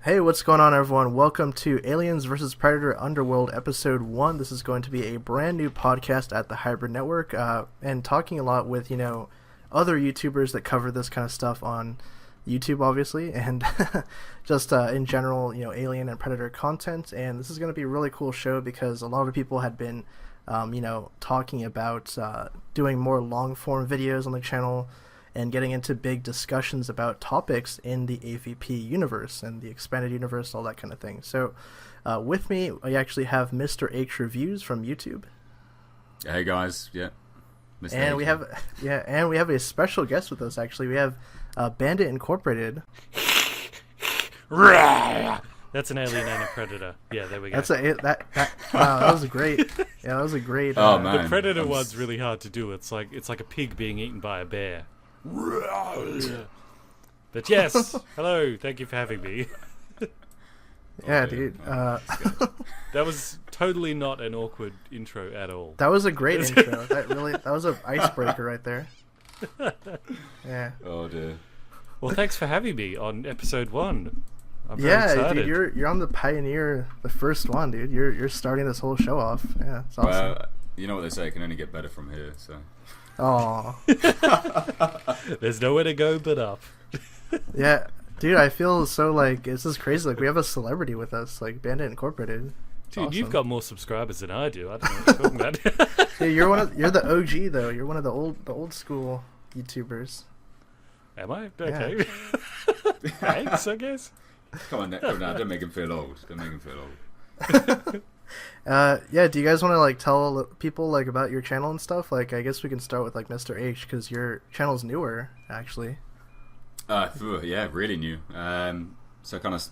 Hey, what's going on, everyone? Welcome to Aliens vs. Predator Underworld Episode 1. This is going to be a brand new podcast at the Hybrid Network, and talking a lot with, other YouTubers that cover this kind of stuff on YouTube, obviously, and just in general, Alien and Predator content. And this is going to be a really cool show because a lot of people had been, talking about doing more long-form videos on the channel and getting into big discussions about topics in the AVP universe and the expanded universe, all that kind of thing. So with me, I actually have Mr. H Reviews from YouTube. Hey guys, yeah. Mr. And we have a special guest with us. Actually, we have Bandit Incorporated. That's an alien and a predator. Yeah, there we go. Wow, that was great. Yeah, that was a great. The predator one's really hard to do. It's like a pig being eaten by a bear. But yes, hello, thank you for having me. Yeah, dude. That was totally not an awkward intro at all. That was a great intro. That was an icebreaker right there. Yeah. Oh dear. Well, thanks for having me on episode 1. I'm very excited. Dude, you're on the pioneer, the first one, dude. You're starting this whole show off. Yeah, it's awesome. Well, you know what they say, it can only get better from here, so. Oh. There's nowhere to go but up. Yeah, dude, I feel so like this is crazy. Like we have a celebrity with us, like Bandit Incorporated. It's dude, awesome. You've got more subscribers than I do. I don't know what you're talking about. Yeah, you're the OG though. You're one of the old school YouTubers. Am I? Okay. Yeah. Thanks, I guess. Come on, don't make him feel old. Yeah, do you guys want to tell people about your channel and stuff? I guess we can start with Mr. H, because your channel's newer, actually. Yeah, really new. So kind of,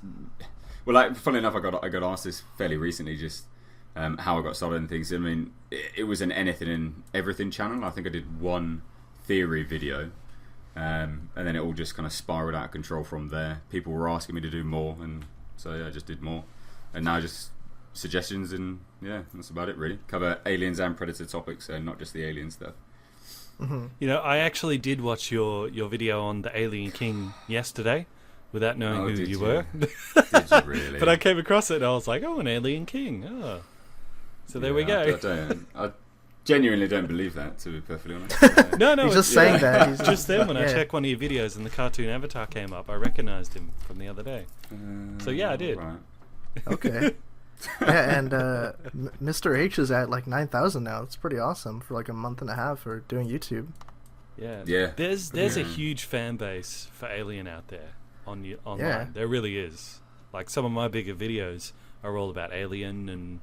well, funnily enough, I got asked this fairly recently, just how I got started and things. I mean, it was an anything and everything channel. I think I did one theory video, and then it all just kind of spiraled out of control from there. People were asking me to do more, and so yeah, I just did more, and now just suggestions, and yeah, that's about it really. Cover aliens and predator topics and not just the alien stuff. Mm-hmm. I actually did watch your video on the Alien King yesterday without knowing who you were. Did you really? But I came across it and I was like, oh, an Alien King. Oh. So there we go. I genuinely don't believe that, to be perfectly honest. No, he's just saying that. He's just then when I checked one of your videos and the cartoon avatar came up, I recognized him from the other day. So yeah, I did. Right. Okay. Yeah, and Mr. H is at 9,000 now. It's pretty awesome for a month and a half for doing YouTube. Yeah. There's a huge fan base for Alien out there online. Yeah. There really is. Some of my bigger videos are all about Alien and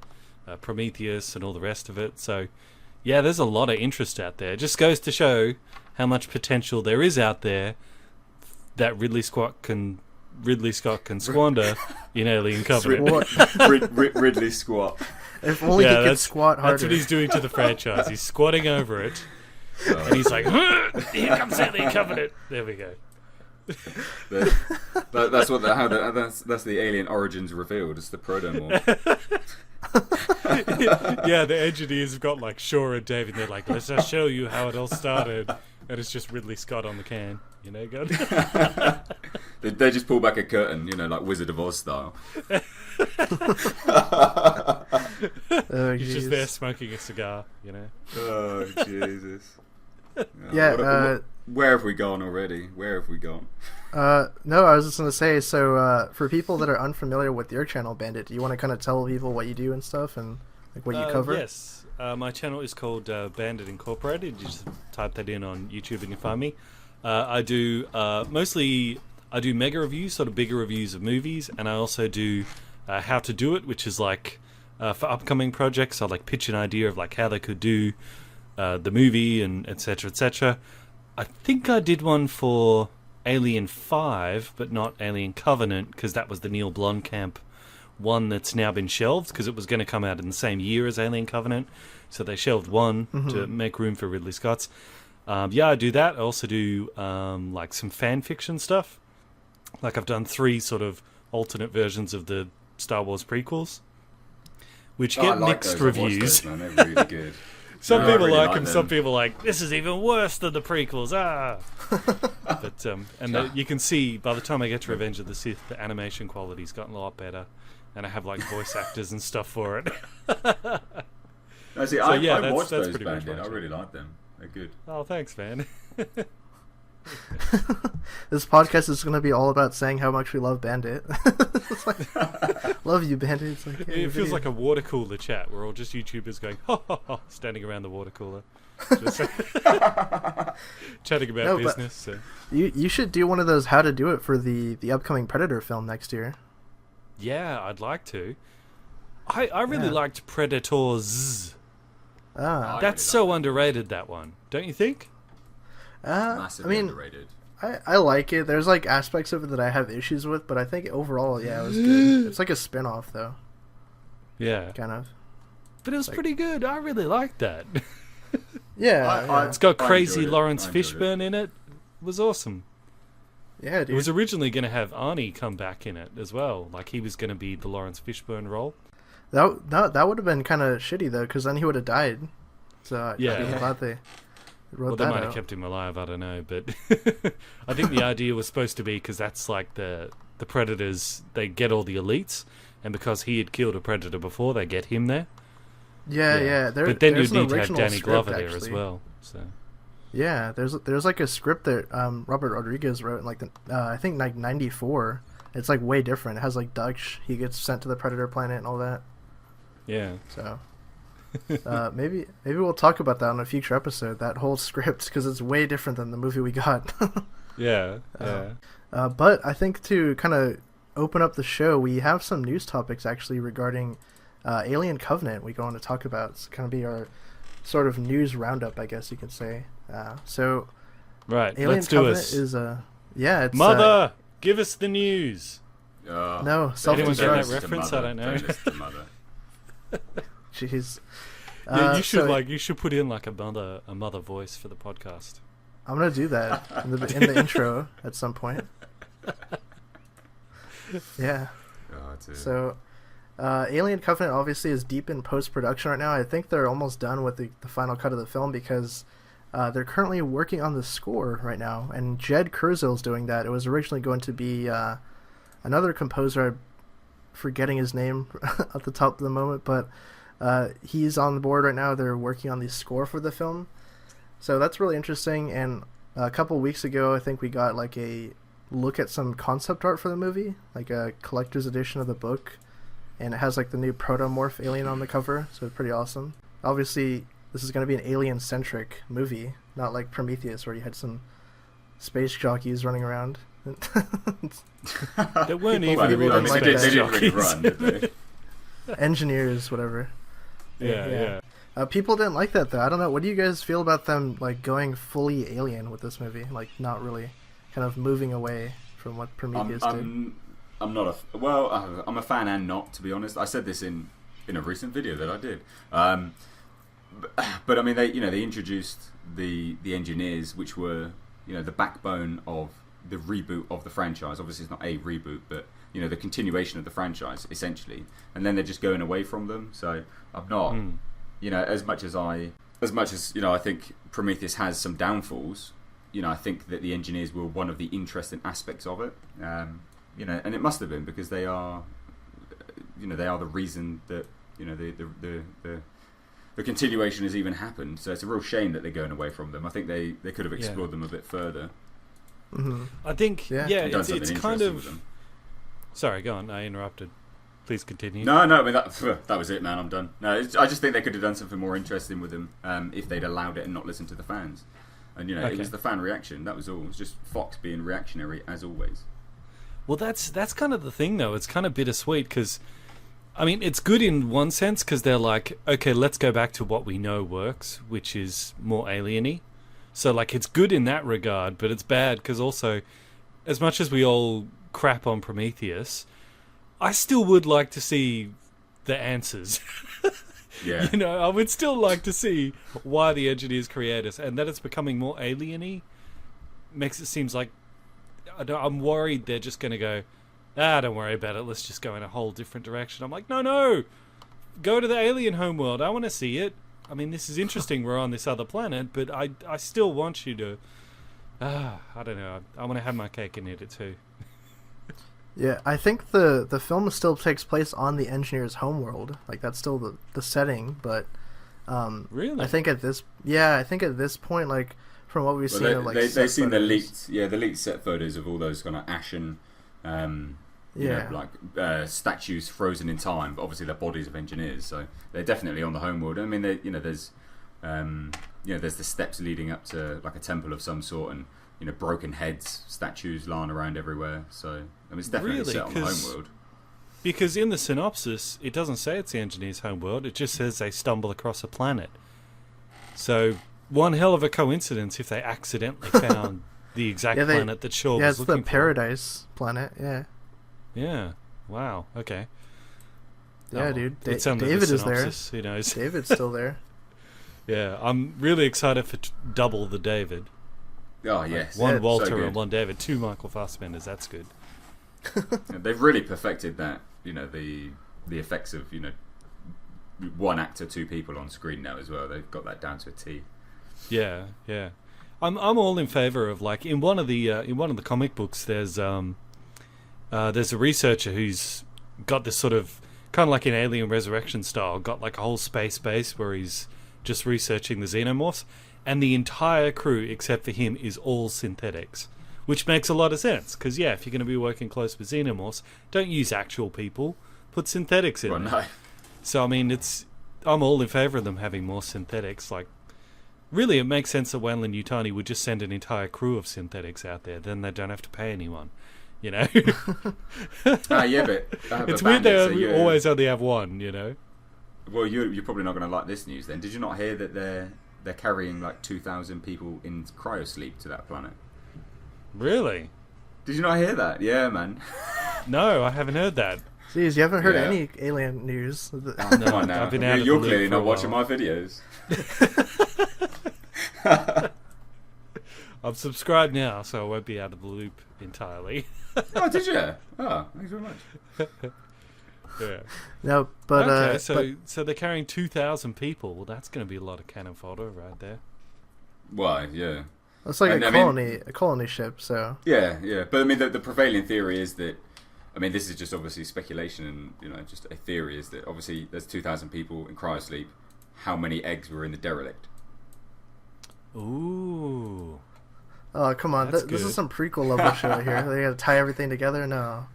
Prometheus and all the rest of it. So yeah, there's a lot of interest out there. It just goes to show how much potential there is out there that Ridley Scott can squander in Alien Covenant. Ridley Squat. If only he could squat harder. That's what he's doing to the franchise. He's squatting over it, and he's like, "Here comes Alien Covenant." There we go. That's the Alien origins revealed. It's the Protomorph. Yeah, the engineers have got Shaw and Dave, and they're like, "Let's just show you how it all started," and it's just Ridley Scott on the can. They just pull back a curtain, like Wizard of Oz style. He's just there smoking a cigar, Oh, Jesus. Yeah. Where have we gone already? No, I was just going to say, so for people that are unfamiliar with your channel, Bandit, do you want to kind of tell people what you do and stuff and what you cover? Yes. My channel is called Bandit Incorporated. You just type that in on YouTube and you find me. I do I do mega reviews, sort of bigger reviews of movies, and I also do how to do it, which is for upcoming projects. I pitch an idea of how they could do the movie and etc. etc. I think I did one for Alien 5, but not Alien Covenant, because that was the Neil Blomkamp one that's now been shelved because it was going to come out in the same year as Alien Covenant, so they shelved one to make room for Ridley Scott's. I do that. I also do some fan fiction stuff. I've done 3 sort of alternate versions of the Star Wars prequels, which get mixed reviews. Those, man. They're really good. Some No, I people really like like him. them. Some people are like, this is even worse than the prequels. But you can see by the time I get to Revenge of the Sith, the animation quality's gotten a lot better, and I have like voice actors and stuff for it. No, see, So, I yeah, that's watched those pretty much Bandit. I what I really like them. They're good. Oh, thanks, man. This podcast is going to be all about saying how much we love Bandit. It's like, love you, Bandit. It's like, It feels like a water cooler chat. We're all just YouTubers going, ha ha ha, standing around the water cooler. Just chatting about No, but- business. So. you should do one of those how to do it for the upcoming Predator film next year. Yeah, I'd like to. I really Yeah. liked Predators. Ah, I That's really so underrated, that one. Don't you think? I Massively mean, underrated. I like it. There's like aspects of it that I have issues with, but I think overall, yeah, it was good. It's like a spin-off though, Yeah. kind of. But it was Like- pretty good. I really liked that. Yeah, yeah. It's got I crazy enjoyed it. Lawrence I enjoyed it. Fishburne in it. It was awesome. Yeah, It dude. was originally going to have Arnie come back in it as well. Like, he was going to be the Lawrence Fishburne role. That would have been kind of shitty though, because then he would have died. So Yeah. I'm glad they wrote Well, they that might out. have kept him alive, I don't know. But I think the idea was supposed to be, because that's like the Predators, they get all the elites, and because he had killed a Predator before, they get him there. Yeah. But then there's you'd an need to have original Danny script, Glover there as actually. well. So Yeah, there's like a script that Robert Rodriguez wrote in like I think like '94. It's like way different. It has like Dutch. He gets sent to the Predator planet and all that. yeah. So maybe we'll talk about that on a future episode. That whole script, because it's way different than the movie we got. Yeah. But I think to kind of open up the show, we have some news topics actually regarding Alien Covenant. We go on to talk about. It's kind of be our sort of news roundup, I guess you could say. So Right, Alien let's do Covenant this. is it's Mother, give us the news. no Anyone self-destruct. get that listen to reference? Mother. I don't know. Don't listen to Mother. Jeez. Yeah, you should so you should put in like a mother voice for the podcast. I'm gonna do that in the intro at some point. Yeah. Oh, dude. So, Alien Covenant obviously is deep in post-production right now. I think they're almost done with the final cut of the film because they're currently working on the score right now, and Jed Kurzweil's doing that. It was originally going to be another composer, I'm forgetting his name at the top of the moment, but he's on the board right now. They're working on the score for the film. So that's really interesting, and a couple weeks ago, I think we got like a look at some concept art for the movie, like a collector's edition of the book, and it has like the new protomorph alien on the cover, so it's pretty awesome. Obviously, this is going to be an alien-centric movie, not like Prometheus, where you had some space jockeys running around. There weren't People- even people real don't like space that. they didn't really jockeys. run, did they? Engineers, whatever. Yeah. People didn't like that though. I don't know. What do you guys feel about them like going fully alien with this movie? Like not really, kind of moving away from what Prometheus did. I'm not I'm a fan and not, to be honest. I said this in a recent video that I did. But I mean, they introduced the engineers, which were the backbone of the reboot of the franchise. Obviously, it's not a reboot, but the continuation of the franchise essentially. And then they're just going away from them. So I'm not, as much as I think Prometheus has some downfalls. I think that the engineers were one of the interesting aspects of it. And it must have been because they are, they are the reason that the continuation has even happened. So it's a real shame that they're going away from them. I think they could have explored them a bit further. Mm-hmm. I think Yeah. And done it's something kind interesting with of. them. Sorry, go on. I interrupted. Please continue. No, I mean that was it, man. I'm done. No, I just think they could have done something more interesting with them if they'd allowed it and not listened to the fans. And Okay. it was the fan reaction. That was all. It was just Fox being reactionary as always. Well, that's kind of the thing, though. It's kind of bittersweet because, I mean, it's good in one sense because they're like, okay, let's go back to what we know works, which is more alien-y. So, like, it's good in that regard, but it's bad because also, as much as we all crap on Prometheus, I still would like to see the answers. Yeah. I would still like to see why the engineers create us, and that it's becoming more alien-y makes it seems like I'm worried they're just going to go, don't worry about it, let's just go in a whole different direction. I'm like, no, go to the alien homeworld, I want to see it. I mean, this is interesting. We're on this other planet, but I still want you to. I don't know. I want to have my cake and eat it too. Yeah, I think the film still takes place on the engineer's homeworld. Like that's still the setting, but Really? I think at this point, like from what we've seen, they've seen the leaked set photos of all those kind of ashen, statues frozen in time. But obviously they're bodies of engineers, so they're definitely on the homeworld. I mean, there's the steps leading up to like a temple of some sort, and broken heads, statues lying around everywhere. So I mean, it's definitely set on the homeworld. Because in the synopsis, it doesn't say it's the engineer's homeworld. It just says they stumble across a planet. So one hell of a coincidence if they accidentally found the exact planet that Shaw was looking for. Yeah, it's the Paradise planet. Yeah. Yeah. Wow. Okay. Yeah, dude. David is there. Who knows? David's still there. Yeah, I'm really excited for double the David. Oh yes, one Walter and one David, 2 Michael Fassbenders. That's good. They've really perfected that. The effects of one actor, 2 people on screen now as well. They've got that down to a T. Yeah, yeah. I'm all in favor of like in one of the comic books. There's a researcher who's got this sort of kind of like an Alien Resurrection style. Got like a whole space base where he's just researching the xenomorphs, and the entire crew except for him is all synthetics, which makes a lot of sense because if you're going to be working close with xenomorphs, don't use actual people, put synthetics in there. No. So I mean, I'm all in favour of them having more synthetics. Like, really, it makes sense that Weyland-Yutani would just send an entire crew of synthetics out there. Then they don't have to pay anyone. Yeah, but it's weird they always only have one. Well, you're probably not going to like this news then. Did you not hear that they're carrying like 2,000 people in cryosleep to that planet? Really? Did you not hear that? Yeah, man. No, I haven't heard that. Jeez, you haven't heard any alien news. No, come on now. I've been out You're clearly not watching my videos. I'm subscribed now, so I won't be out of the loop entirely. Oh, did you? Oh, thanks very much. Yeah. No, but okay, so they're carrying 2,000 people. Well, that's going to be a lot of cannon fodder right there. Why? Yeah. It's like a colony ship. So. Yeah. But I mean, the prevailing theory is that. I mean, this is just obviously speculation, and just a theory is that obviously there's 2,000 people in cryosleep. How many eggs were in the derelict? Ooh. Oh, come on! This is some prequel level shit here. They got to tie everything together. No.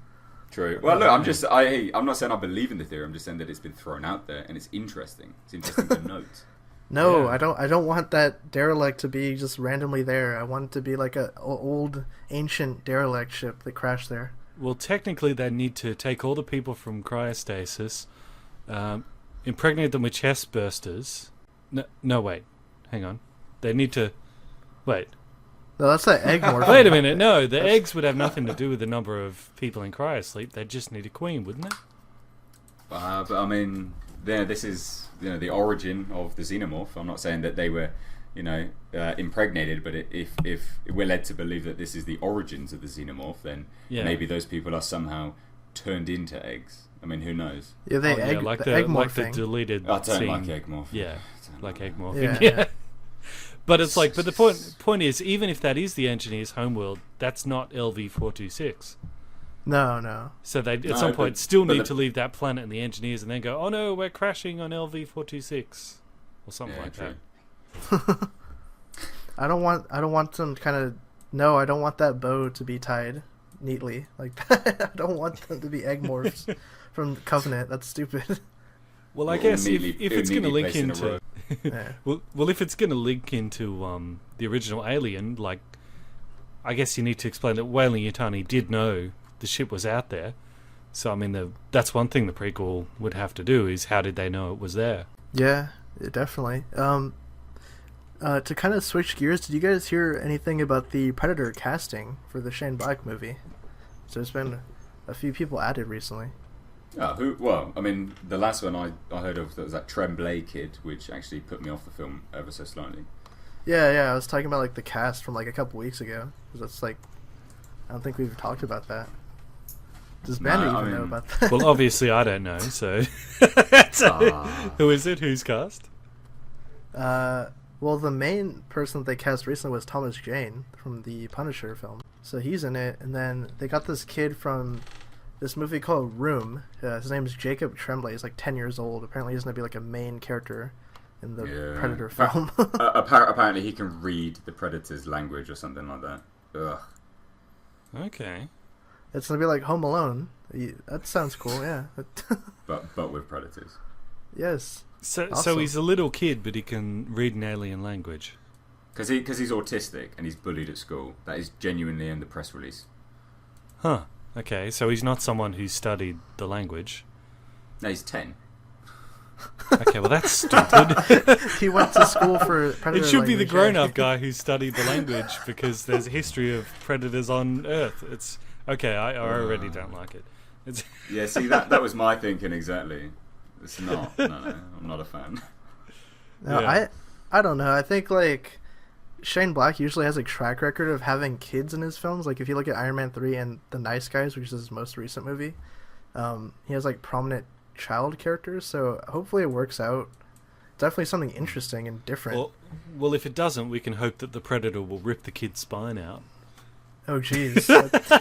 True. Well, look, I'm not saying I believe in the theory. I'm just saying that it's been thrown out there, and it's interesting. It's interesting to note. No, I don't want that derelict to be just randomly there. I want it to be like a old, ancient derelict ship that crashed there. Well, technically, they need to take all the people from cryostasis, impregnate them with chest bursters. No, wait. Hang on. They need to... Wait. No, that's that egg morph. Wait a minute. No, the eggs would have nothing to do with the number of people in cryosleep. They'd just need a queen, wouldn't it? But I mean, this is the origin of the xenomorph. I'm not saying that they were, impregnated, but if we're led to believe that this is the origins of the xenomorph, then maybe those people are somehow turned into eggs. I mean, who knows? Yeah, the egg morph the deleted. I don't like egg morph. Yeah, like egg morphing. Yeah. But it's like, but the point is, even if that is the engineer's homeworld, that's not LV-426. No. So they at some point still need to leave that planet and the engineers, and then go, oh no, we're crashing on LV-426 or something like that. I don't want them kind of. No, I don't want that bow to be tied neatly like that. I don't want them to be egg morphs from Covenant. That's stupid. Well, I guess if it's going to link into well, if it's going to link into the original Alien, like, I guess you need to explain that Weyland-Yutani did know the ship was out there. So I mean, that's one thing the prequel would have to do is how did they know it was there? Yeah, definitely. To kind of switch gears, did you guys hear anything about the Predator casting for the Shane Black movie? So there's been a few people added recently. Oh, who? Well, I mean, the last one I heard of was that Tremblay kid, which actually put me off the film ever so slightly. Yeah, I was talking about like the cast from like a couple weeks ago. Because that's like, I don't think we've talked about that. Does Bandit even know about that? Well, obviously I don't know. So, who is it? Who's cast? Well, the main person that they cast recently was Thomas Jane from the Punisher film. So he's in it, and then they got this kid from this movie called Room. His name is Jacob Tremblay. He's like 10 years old. Apparently he's going to be like a main character in the Predator film. Apparently he can read the Predator's language or something like that. Ugh. Okay. It's going to be like Home Alone. That sounds cool, yeah. but with predators. Yes. So Awesome. he's a little kid, but he can read an alien language. Because he's autistic and he's bullied at school. That is genuinely in the press release. Huh. Okay, so he's not someone who studied the language. No, he's 10. Okay, well that's stupid. He went to school for Predator It should be the language, grown-up guy who studied the language because there's a history of predators on Earth. It's okay. I already don't like it. It's Yeah, see, that was my thinking exactly. It's not. No, I'm not a fan. No, Yeah. I don't know. I think like Shane Black usually has a track record of having kids in his films. Like if you look at Iron Man 3 and The Nice Guys, which is his most recent movie, he has like prominent child characters. So hopefully it works out. Definitely something interesting and different. well, if it doesn't, we can hope that the predator will rip the kid's spine out. Oh jeez.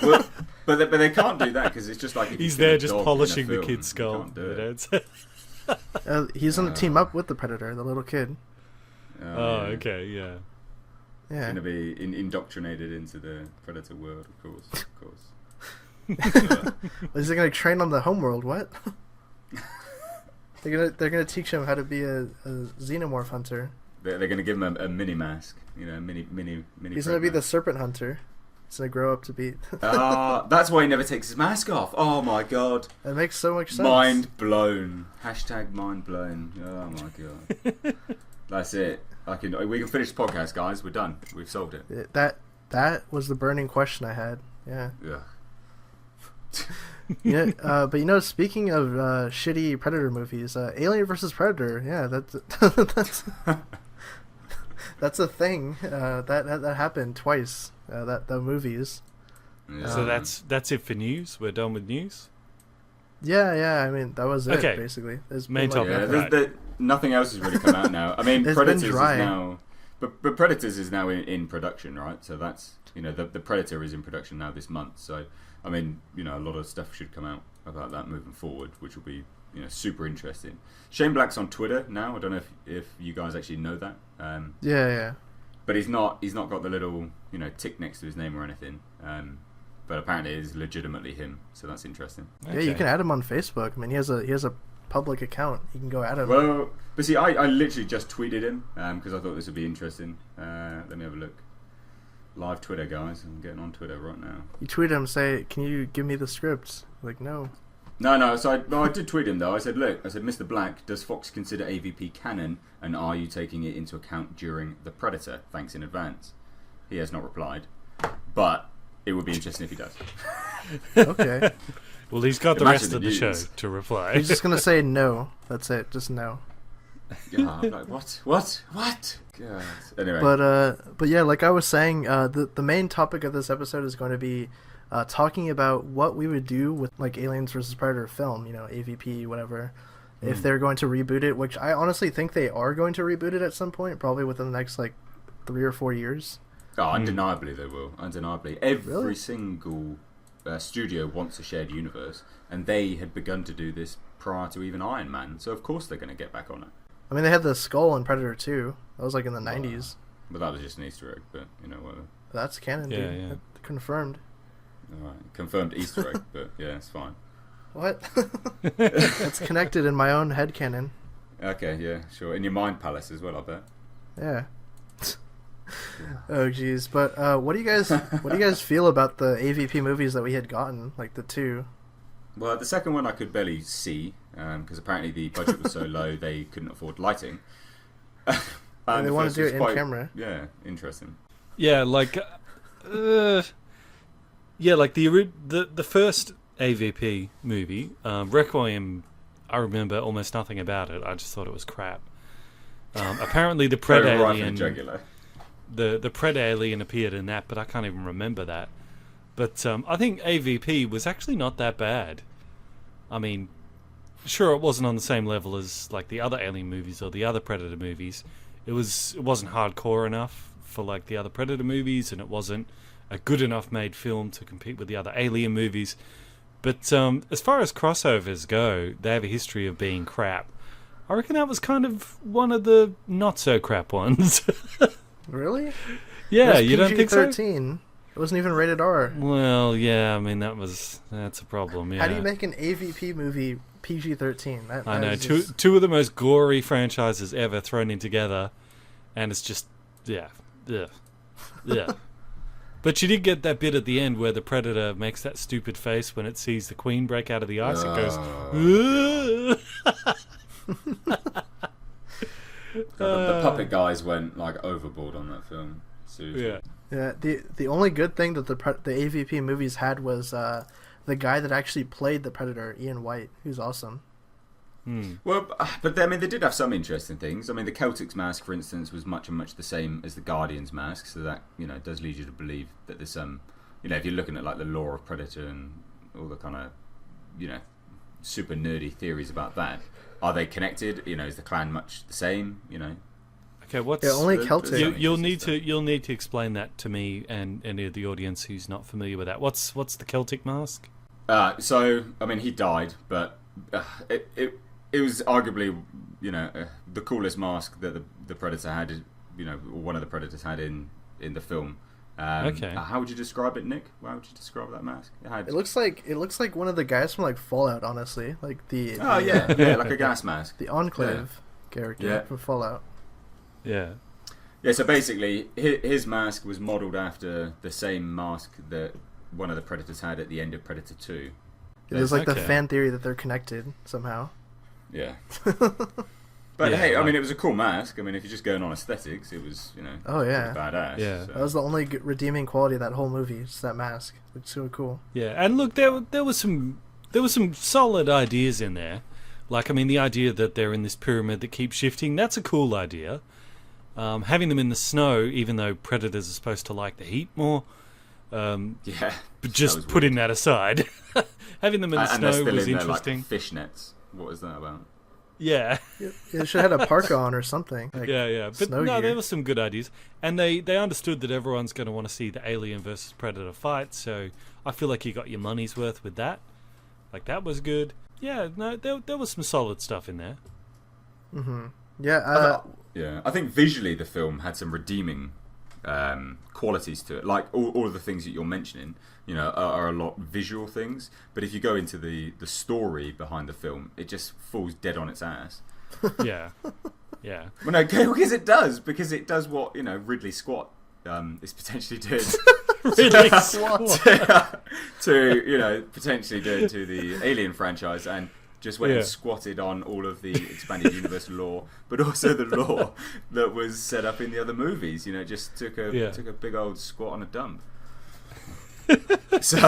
Well, but they can't do that because it's just like if you He's kill there a just dog in a polishing the film, kid's you skull. can't do You it. know, it's- He's gonna team up with the Predator, the little kid. Oh, okay, yeah. Yeah. Going to be indoctrinated into the Predator world, of course. Is he gonna train on the Homeworld? What? They're gonna teach him how to be a xenomorph hunter. They're going to give him a mini mask, mini. He's gonna be the serpent hunter. He's gonna grow up to be. That's why he never takes his mask off. Oh my god. That makes so much sense. Mind blown. Hashtag mind blown. Oh my god. That's it. We can finish the podcast, guys. We're done. We've solved it. That was the burning question I had. Yeah. Yeah. But speaking of shitty Predator movies, Alien vs Predator. Yeah, that's a thing. That happened twice. The movies. Yeah. So that's it for news. We're done with news. Yeah. I mean, that was it. Okay. Basically, there's Main been, topic. Yeah, Right. nothing else has really come out now. I mean, It's Predators been is dry. now, but Predators is now in production, right? So that's the Predator is in production now this month. So I mean, a lot of stuff should come out about that moving forward, which will be super interesting. Shane Black's on Twitter now. I don't know if you guys actually know that. Yeah. But he's not got the little tick next to his name or anything. But apparently it is legitimately him, so that's interesting. Yeah, you can add him on Facebook. I mean, he has a public account. You can go at him. Well, but see, I literally just tweeted him because I thought this would be interesting. Let me have a look. Live Twitter, guys. I'm getting on Twitter right now. You tweet him, say, "Can you give me the script?" Like, no. No. So I did tweet him though. I said, look, Mr. Black, does Fox consider AVP canon, and are you taking it into account during The Predator? Thanks in advance. He has not replied, but it would be interesting if he does. Okay. Well, he's got the Imagine rest the of the show news. to reply. He's just gonna say no. That's it. Just no. Yeah, I'm like, what? God. Anyway, But yeah, like I was saying, the main topic of this episode is going to be talking about what we would do with like Aliens vs Predator film, AVP, whatever, if they're going to reboot it, which I honestly think they are going to reboot it at some point, probably within the next like 3 or 4 years. undeniably they will. Undeniably, every Really? single studio wants a shared universe, and they had begun to do this prior to even Iron Man. So of course they're going to get back on it. I mean, they had the skull in Predator 2. That was like in the 90s. But that was just an Easter egg. But whatever. That's canon, Yeah, dude. yeah. Confirmed. All right. Confirmed Easter egg. But yeah, it's fine. What? That's connected in my own head canon. Okay, yeah, sure. In your mind palace as well, I bet. Yeah. Oh jeez, but what do you guys feel about the AVP movies that we had gotten, like the 2? Well, the second one I could barely see because apparently the budget was so low they couldn't afford lighting. And they the want to first do was it in quite- camera. Yeah, interesting. Yeah, like the first AVP movie, Requiem. I remember almost nothing about it. I just thought it was crap. Apparently, the Pred Right from the alien, jugular. the Pred alien appeared in that, but I can't even remember that. But I think AVP was actually not that bad. I mean, sure, it wasn't on the same level as like the other Alien movies or the other Predator movies. it wasn't hardcore enough for like the other Predator movies, and it wasn't a good enough made film to compete with the other Alien movies. But as far as crossovers go, they have a history of being crap. I reckon that was kind of one of the not so crap ones. Really? Yeah, you don't think so? PG-13. It wasn't even rated R. Well, yeah, I mean that's a problem. Yeah. How do you make an AVP movie PG-13? I know two of the most gory franchises ever thrown in together, and it's just yeah. But you did get that bit at the end where the Predator makes that stupid face when it sees the Queen break out of the ice. It goes. The puppet guys went like overboard on that film. Seriously. Yeah. The only good thing that the AVP movies had was the guy that actually played the Predator, Ian White, who's awesome. Well, but I mean, they did have some interesting things. I mean, the Celtic's mask, for instance, was much the same as the Guardian's mask, so that does lead you to believe that there's some, if you're looking at like the lore of Predator and all the kind of, super nerdy theories about that, are they connected? Is the clan much the same? Okay, what's only Celtic? You'll need to explain that to me and any of the audience who's not familiar with that. What's the Celtic mask? So I mean, he died, but it was arguably, the coolest mask that the Predator had, or one of the Predators had in the film. Okay. How would you describe it, Nick? How would you describe that mask? It looks like one of the guys from like Fallout, honestly, like the like a gas mask. The Enclave character from Fallout. Yeah. Yeah. So basically, his mask was modelled after the same mask that one of the Predators had at the end of Predator 2. There's like the fan theory that they're connected somehow. Yeah. But hey, I mean, it was a cool mask. I mean, if you're just going on aesthetics, it was, oh yeah, badass. Yeah, so. That was the only redeeming quality of that whole movie. Just that mask. It's so cool. Yeah, and look, there was some solid ideas in there. Like, I mean, the idea that they're in this pyramid that keeps shifting, that's a cool idea. Having them in the snow, even though predators are supposed to like the heat more. Yeah. But just putting that aside, having them in the snow was interesting. Like, fishnets. What was that about? Yeah. They should have had a parka on or something. Like yeah. But no, gear. there were some good ideas. And they understood that everyone's going to want to see the Alien versus Predator fight, so I feel like you got your money's worth with that. Like, that was good. Yeah, no, there was some solid stuff in there. Mm-hmm. Yeah. Yeah, I think visually the film had some redeeming qualities to it. Like, all of the things that you're mentioning, are a lot visual things. But if you go into the story behind the film, it just falls dead on its ass. Yeah. Well, no, because it does what, Ridley Scott is potentially doing. Ridley Scott. to potentially doing to the Alien franchise, and just went and squatted on all of the expanded universe lore, but also the lore that was set up in the other movies. Just took a big old squat on a dump. So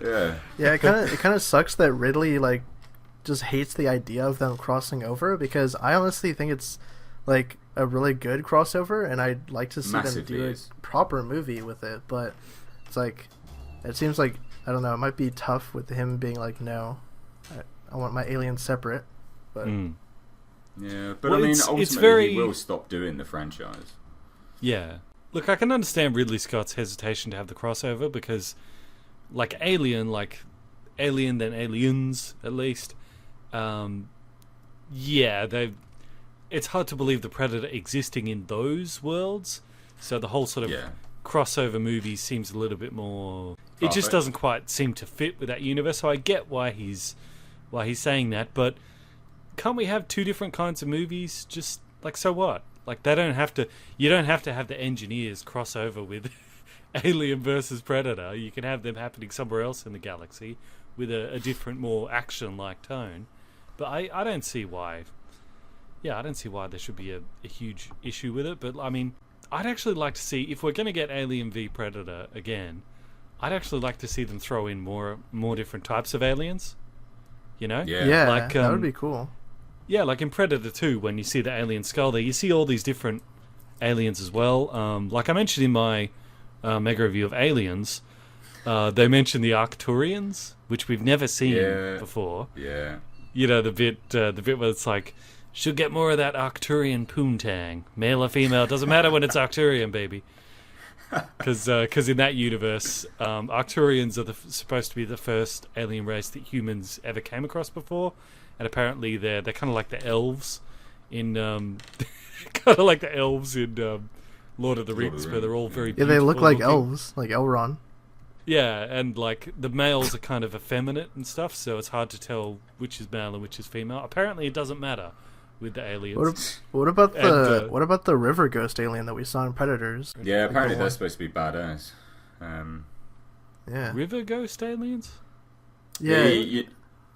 yeah, it kind of sucks that Ridley just hates the idea of them crossing over, because I honestly think it's like a really good crossover, and I'd like to see them do a proper movie with it. But it's like, it seems like, I don't know, it might be tough with him being like, no, I want my aliens separate. But yeah, but I mean, ultimately he will stop doing the franchise. Yeah. Look, I can understand Ridley Scott's hesitation to have the crossover, because like Alien then Aliens, at least, it's hard to believe the Predator existing in those worlds, so the whole sort of crossover movie seems a little bit more... It just doesn't quite seem to fit with that universe, so I get why he's saying that, but can't we have two different kinds of movies? Just, like, so what? Like, you don't have to have the engineers cross over with Alien versus Predator. You can have them happening somewhere else in the galaxy with a different, more action-like tone. But I don't see why... Yeah, I don't see why there should be a huge issue with it. But, I mean, I'd actually like to see... If we're going to get Alien v Predator again, I'd actually like to see them throw in more different types of aliens. Yeah, like, that would be cool. Yeah, like in Predator 2, when you see the alien skull there, you see all these different aliens as well. Like I mentioned in my mega review of Aliens, they mentioned the Arcturians, which we've never seen before. Yeah. The bit where it's like Should get more of that Arcturian poontang. Male or female, doesn't matter when it's Arcturian, baby. Because in that universe, Arcturians are supposed to be the first alien race that humans ever came across before, and apparently they're kind of like the elves in Lord of the Rings, where they're all very Yeah, they look like looking. elves, like Elrond. Yeah, and like the males are kind of effeminate and stuff, so it's hard to tell which is male and which is female. Apparently, it doesn't matter with the aliens. What about the river ghost alien that we saw in Predators? Yeah, apparently they're supposed to be badass. Yeah. River ghost aliens? Yeah. You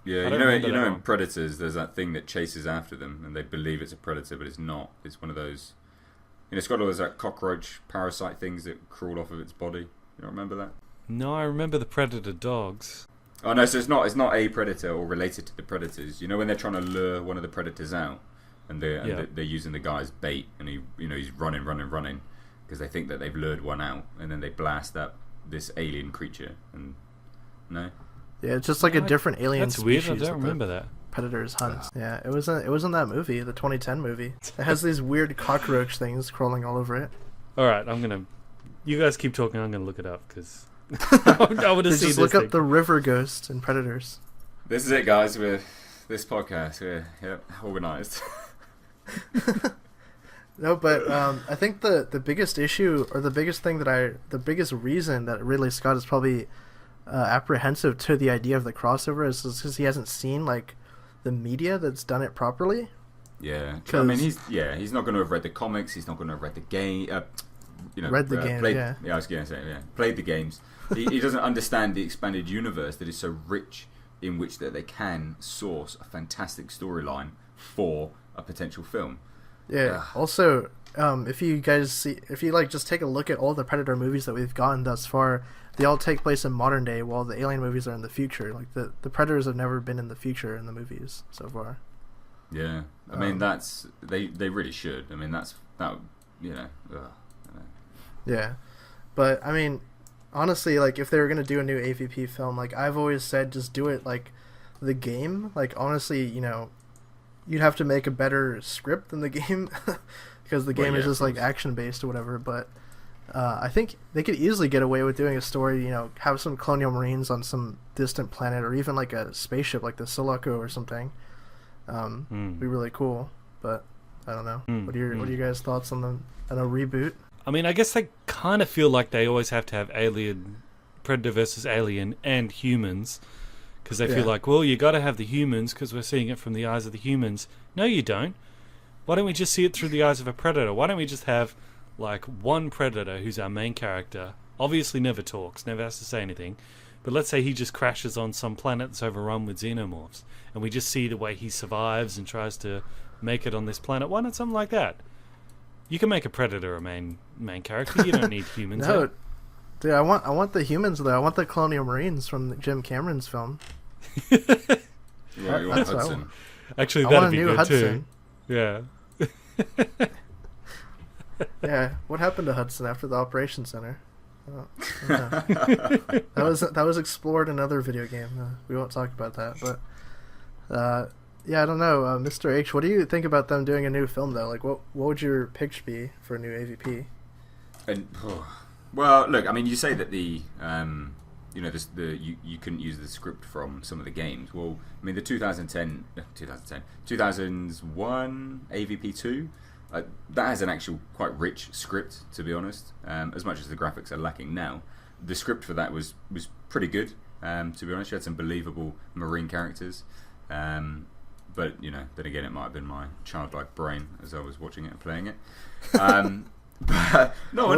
know, remember in Predators, there's that thing that chases after them, and they believe it's a predator, but it's not. It's one of those. It's got all those like cockroach parasite things that crawl off of its body. You don't remember that? No, I remember the predator dogs. Oh no, so it's not a predator or related to the predators. You know when they're trying to lure one of the predators out, and they're using the guy as bait, and he's running because they think that they've lured one out, and then they blast up this alien creature. And no, yeah, it's just like a different alien. That's weird. species I don't remember that. Predators hunt. Yeah, it was in that movie, the 2010 movie. It has these weird cockroach things crawling all over it. All right, you guys keep talking. I'm gonna look it up because I want to see Just this look thing. up the river ghost in Predators. this is it, guys. With this podcast, we're organised. No, but I think the biggest issue, or the biggest reason that Ridley Scott is probably apprehensive to the idea of the crossover is because he hasn't seen like the media that's done it properly. Yeah, I mean he's not going to have read the comics. He's not going to have read the game. Read the game. I was going to say played the games. He doesn't understand the expanded universe that is so rich in which that they can source a fantastic storyline for a potential film. Yeah. Also, if you just take a look at all the Predator movies that we've gotten thus far, they all take place in modern day, while the Alien movies are in the future. Like the Predators have never been in the future in the movies so far. Yeah, I mean that's they really should. I mean that. Yeah, but I mean, honestly, like if they were gonna do a new AVP film, like I've always said, just do it like the game. Like honestly, you'd have to make a better script than the game because the game is just like action based or whatever. But I think they could easily get away with doing a story. Have some colonial marines on some distant planet, or even like a spaceship, like the Sulaco or something. Be really cool. But I don't know. What are your guys' thoughts on a reboot? I mean, I guess they kind of feel like they always have to have Predator versus Alien and humans, because they feel like, well, you got to have the humans because we're seeing it from the eyes of the humans. No, you don't. Why don't we just see it through the eyes of a predator? Why don't we just have like one predator who's our main character? Obviously, never talks, never has to say anything. But let's say he just crashes on some planet that's overrun with xenomorphs, and we just see the way he survives and tries to make it on this planet. Why not something like that? You can make a predator a main character. You don't need humans. No, dude, I want the humans though. I want the colonial marines from Jim Cameron's film. You want Hudson. Actually, I that'd want a be new good Hudson. too. Yeah. Yeah, what happened to Hudson after the operation center? That was explored in another video game. We won't talk about that, but yeah, I don't know, Mr. H. What do you think about them doing a new film though? Like, what would your pitch be for a new AVP? Well, look, I mean, you say that you couldn't use the script from some of the games. Well, I mean, the 2001 AVP 2. That has an actual quite rich script, to be honest. As much as the graphics are lacking now, the script for that was pretty good. To be honest, you had some believable marine characters. But then again, it might have been my childlike brain as I was watching it and playing it. But in all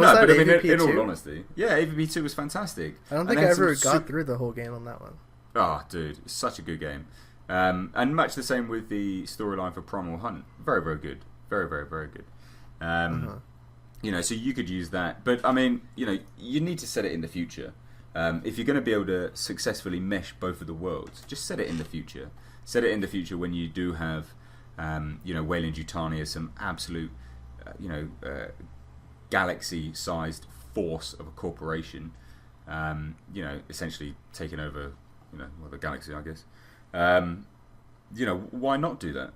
honesty, yeah, AVP 2 was fantastic. I don't think I ever got through the whole game on that one. Oh, dude, it's such a good game. And much the same with the storyline for Primal Hunt. Very, very good. Very, very, very good. So you could use that. But, I mean, you need to set it in the future. If you're going to be able to successfully mesh both of the worlds, just set it in the future. Set it in the future when you do have, Weyland-Yutani as some absolute, galaxy-sized force of a corporation, essentially taking over, the galaxy, I guess. Why not do that?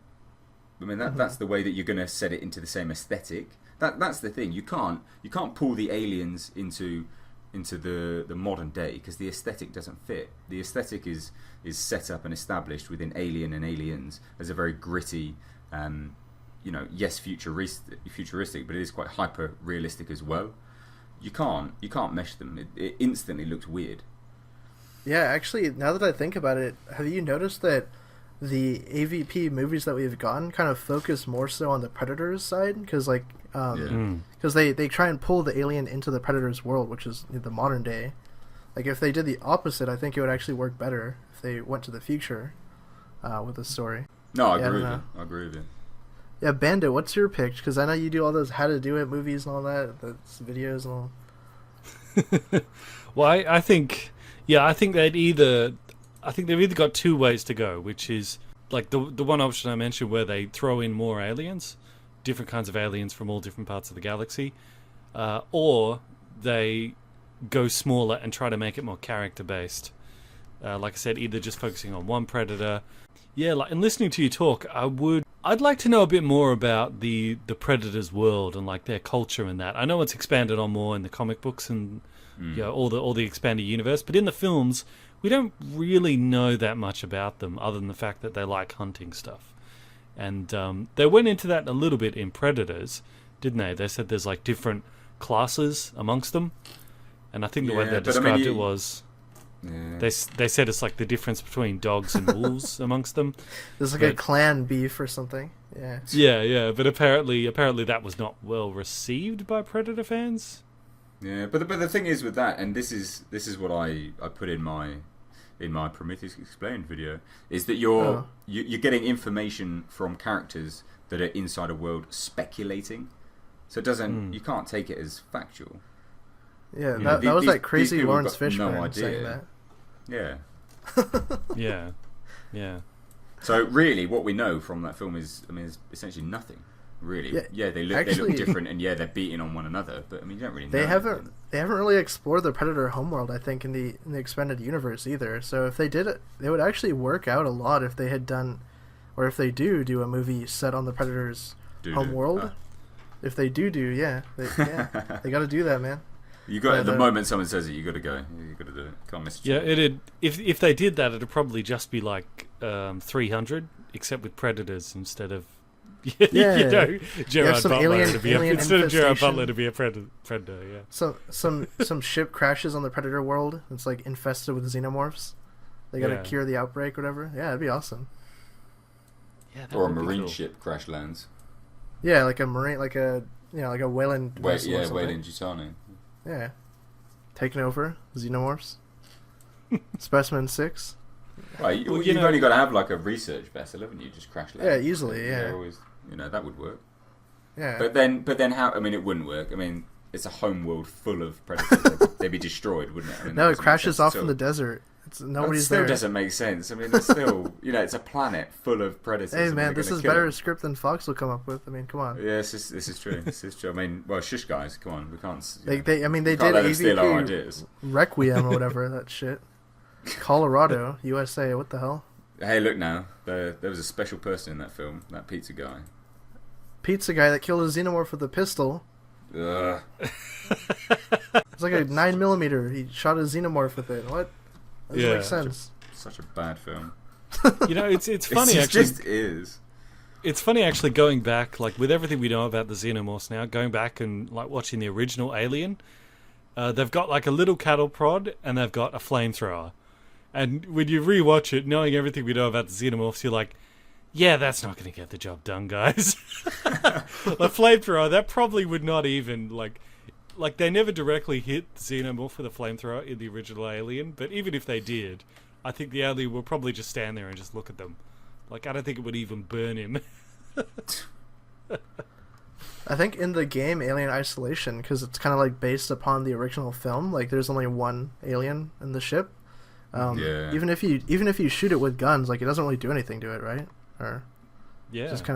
I mean, that's the way that you're going to set it into the same aesthetic. That's the thing. You can't pull the aliens into the modern day because the aesthetic doesn't fit. The aesthetic is set up and established within Alien and Aliens as a very gritty, yes, futuristic, but it is quite hyper realistic as well. You can't mesh them. It instantly looks weird. Yeah, actually, now that I think about it, have you noticed that the AVP movies that we've gotten kind of focus more so on the Predator's side? Because they try and pull the alien into the Predator's world, which is the modern day. Like, if they did the opposite, I think it would actually work better if they went to the future with the story. No, I agree with you. Yeah, Bandit, what's your pitch? Because I know you do all those how to do it movies and all that, those videos and all. Well, I think they've either got two ways to go, which is like the one option I mentioned where they throw in more aliens, different kinds of aliens from all different parts of the galaxy, or they go smaller and try to make it more character based. Like I said, either just focusing on one predator. Yeah, and listening to you talk, I'd like to know a bit more about the Predator's world and like their culture and that. I know it's expanded on more in the comic books and all the expanded universe, but in the films we don't really know that much about them other than the fact that they like hunting stuff. And they went into that a little bit in Predators, didn't they? They said there's like different classes amongst them, and I think the way they described it was. Yeah. They said it's like the difference between dogs and wolves amongst them. There's like a clan beef or something. Yeah. Yeah, but apparently that was not well received by Predator fans. Yeah, but the thing is with that, and this is what I put in my Prometheus Explained video, is that you're getting information from characters that are inside a world speculating, so it doesn't you can't take it as factual. Yeah, that was like crazy Lawrence Fishburne saying that. Yeah. Yeah. So really, what we know from that film is essentially nothing. Really, they look different, and they're beating on one another. But you don't really know. They haven't really explored the Predator Homeworld, I think, in the expanded universe either. So if they did it, they would actually work out a lot if they had done, or if they do a movie set on the Predator's Homeworld. If they do, they got to do that, man. You got at the moment someone says it, you got to go. You got to do it. Can't miss it. Yeah, if they did that, it'd probably just be like 300, except with predators instead of Gerard Butler to be instead of Gerard Butler to be a predator. Yeah. Some ship crashes on the Predator world. It's like infested with xenomorphs. They got to cure the outbreak, or whatever. Yeah, it'd be awesome. Yeah, or a marine ship crash lands. Yeah, like a marine, like a Weyland. Weyland-Yutani. Yeah. Taking over xenomorphs. Specimen 6. Right, you've only got to have like a research vessel, haven't you? Just crash land. Yeah, easily. Yeah. Always, that would work. Yeah. But then how? It wouldn't work. It's a homeworld full of predators. They'd be destroyed, wouldn't it? No, it crashes off in the desert. Nobody's there. It still doesn't make sense. It's still, it's a planet full of predators. Hey man, this is better script than Fox will come up with. Come on. Yeah, this is true. This is true. Shush guys, come on. We can't. They did AVP Requiem or whatever that shit. Colorado, USA. What the hell? Hey, look now. There was a special person in that film. That pizza guy. Pizza guy that killed a xenomorph with a pistol. Ugh. It's like a 9mm. He shot a xenomorph with it. What? That doesn't make sense. Such a bad film. It's funny it actually. Just is. It's funny actually going back, like with everything we know about the xenomorphs now, going back and like watching the original Alien. They've got like a little cattle prod and they've got a flamethrower. And when you rewatch it, knowing everything we know about the xenomorphs, you're like, yeah, that's not going to get the job done, guys. A flamethrower, that probably would not even like they never directly hit the xenomorph with a flamethrower in the original Alien, but even if they did, I think the alien will probably just stand there and just look at them. Like, I don't think it would even burn him. I think in the game Alien Isolation, because it's kind of like based upon the original film, like there's only one alien in the ship. Even if you shoot it with guns, like it doesn't really do anything to it, right? Or just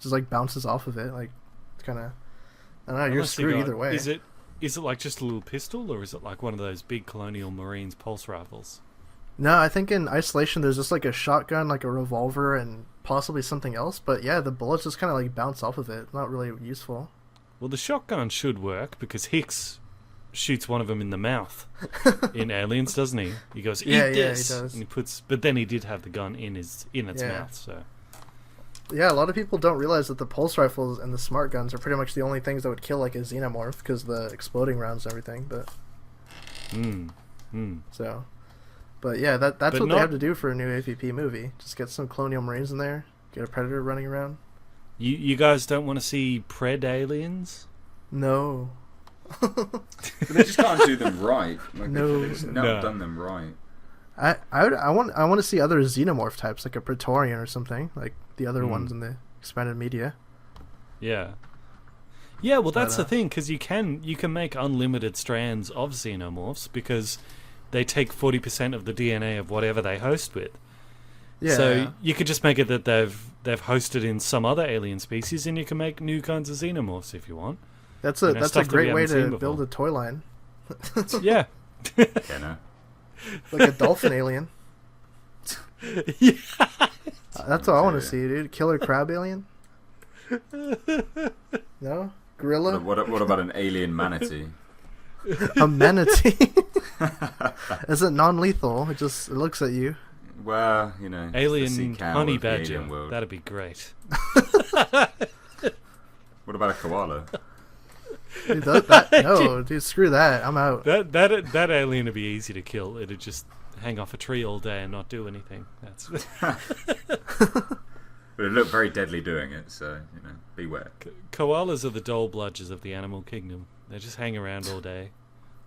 like bounces off of it, like it's kind of, I don't know. You're screwed either way. Is it like just a little pistol, or is it like one of those big Colonial Marines pulse rifles? No, I think in Isolation there's just like a shotgun, like a revolver, and possibly something else. But yeah, the bullets just kind of like bounce off of it. Not really useful. Well, the shotgun should work because Hicks shoots one of them in the mouth in Aliens, doesn't he? He goes, "Eat this," he does. and he puts. But then he did have the gun in its mouth. So yeah, a lot of people don't realize that the pulse rifles and the smart guns are pretty much the only things that would kill like a xenomorph because the exploding rounds and everything. But so, but yeah, that's But what not- they have to do for a new AVP movie. Just get some Colonial Marines in there, get a Predator running around. you guys don't want to see Pred Aliens? No. But they just can't do them right. Like, No. they've just not done them right. I want to see other xenomorph types like a Praetorian or something like the other ones in the expanded media. Yeah. Yeah, well, that's But, the thing, because you can make unlimited strands of xenomorphs because they take 40% of the DNA of whatever they host with. Yeah. So you could just make it that they've hosted in some other alien species, and you can make new kinds of xenomorphs if you want. That's You a know, that's a stuff that we great way haven't seen to build before. a toy line. Yeah. Yeah, no. Like a dolphin alien. Yeah. That's what I want to see, dude. Killer crab alien? No? Gorilla? What about an alien manatee? A manatee? Is it non-lethal? It looks at you. Well, you know, it's the sea Alien cow honey of the badger. alien world. That'd be great. What about a koala? Dude, dude, screw that. I'm out. That alien would be easy to kill. It'd just hang off a tree all day and not do anything. That's But it looked very deadly doing it, so, you know, beware. Koalas are the dull bludgers of the animal kingdom. They just hang around all day.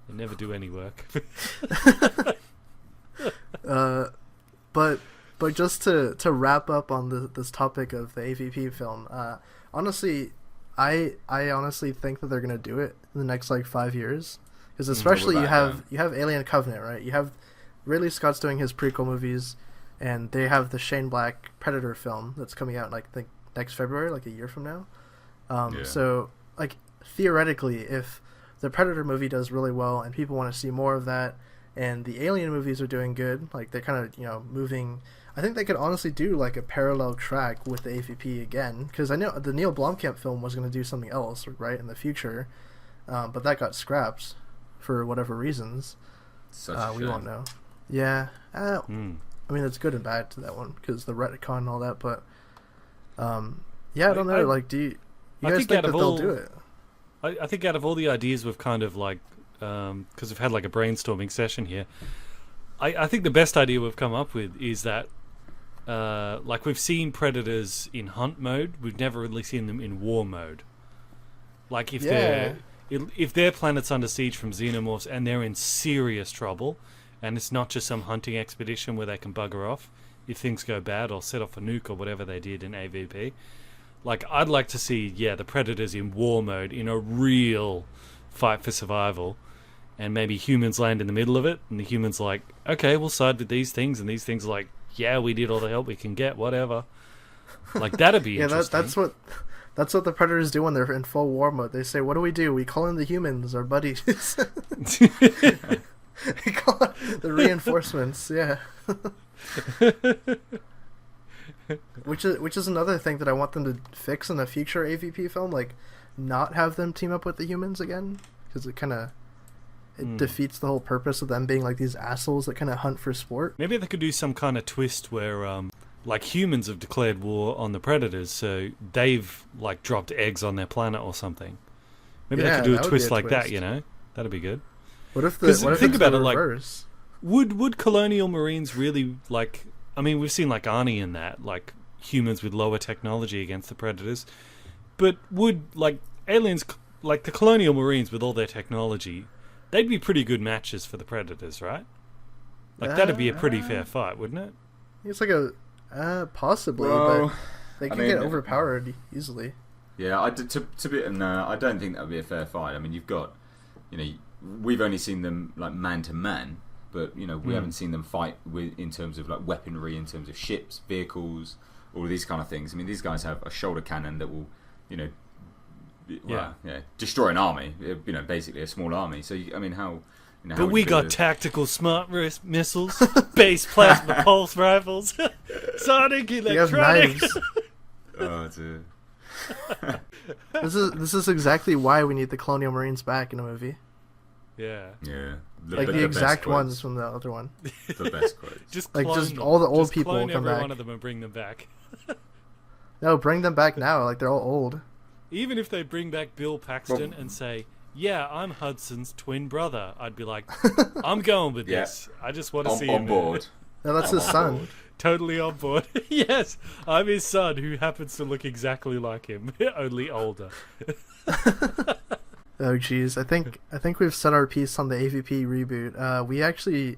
They never do any work. But just to wrap up on this topic of the AVP film, honestly, I honestly think that they're gonna do it in the next like 5 years, because especially you have Alien Covenant, right? You have Ridley Scott's doing his prequel movies, and they have the Shane Black Predator film that's coming out like next February, like a year from now. So like theoretically, if the Predator movie does really well and people want to see more of that, and the Alien movies are doing good, like they're kind of moving. I think they could honestly do like a parallel track with the AVP again, because I know the Neil Blomkamp film was going to do something else, right, in the future, but that got scrapped for whatever reasons. Such a we shame. won't know. Yeah, I mean it's good and bad to that one because the retcon and all that, but yeah, I don't know. Like, do you guys think that they'll do it? I think out of all the ideas we've kind of like, because we've had like a brainstorming session here, I think the best idea we've come up with is that, like we've seen predators in hunt mode, we've never really seen them in war mode. Like if their planet's under siege from xenomorphs and they're in serious trouble, and it's not just some hunting expedition where they can bugger off if things go bad or set off a nuke or whatever they did in AVP. Like, I'd like to see, the Predators in war mode, in a real fight for survival, and maybe humans land in the middle of it, and the humans are like, okay, we'll side with these things, and these things are like, yeah, we did all the help we can get, whatever. Like, that'd be interesting. That's what the Predators do when they're in full war mode. They say, what do? We call in the humans, our buddies. We call it the reinforcements, yeah. Which is another thing that I want them to fix in a future AVP film, like not have them team up with the humans again, because it kind of defeats the whole purpose of them being like these assholes that kind of hunt for sport. Maybe they could do some kind of twist where like humans have declared war on the Predators, so they've like dropped eggs on their planet or something. Maybe they could do a twist like that, that'd be good. What if think about it reverse? Like would colonial marines really, like, I mean, we've seen like Arnie in that, like humans with lower technology against the Predators, but would like aliens, like the colonial marines with all their technology, they'd be pretty good matches for the Predators, right? Like that'd be a pretty fair fight, wouldn't it? It's like a possibly, Well, but they can get overpowered easily. Yeah, I don't think that would be a fair fight. I mean, you've got, we've only seen them like man to man, but we haven't seen them fight in terms of like weaponry, in terms of ships, vehicles, all of these kind of things. I mean, these guys have a shoulder cannon that will, destroy an army. Basically a small army. So I mean, how how But would we you got do this? tactical smart missiles, base plasma pulse rifles, sonic You have electronic. knives. Oh, dear. This is exactly why we need the Colonial Marines back in a movie. Yeah. Yeah. Like the best exact quotes. ones from the other one. The best quotes. Just Like, clone just them. all the old Just people clone will come every back. one of them and bring them back. No, bring them back now. Like, they're all old. Even if they bring back Bill Paxton and say, "Yeah, I'm Hudson's twin brother," I'd be like, "I'm going with Yeah. this. I just want to see On him board. No, that's I'm his on son. board. totally on board." Yes, I'm his son, who happens to look exactly like him, only older. Oh, geez. I think we've set our piece on the AVP reboot. We actually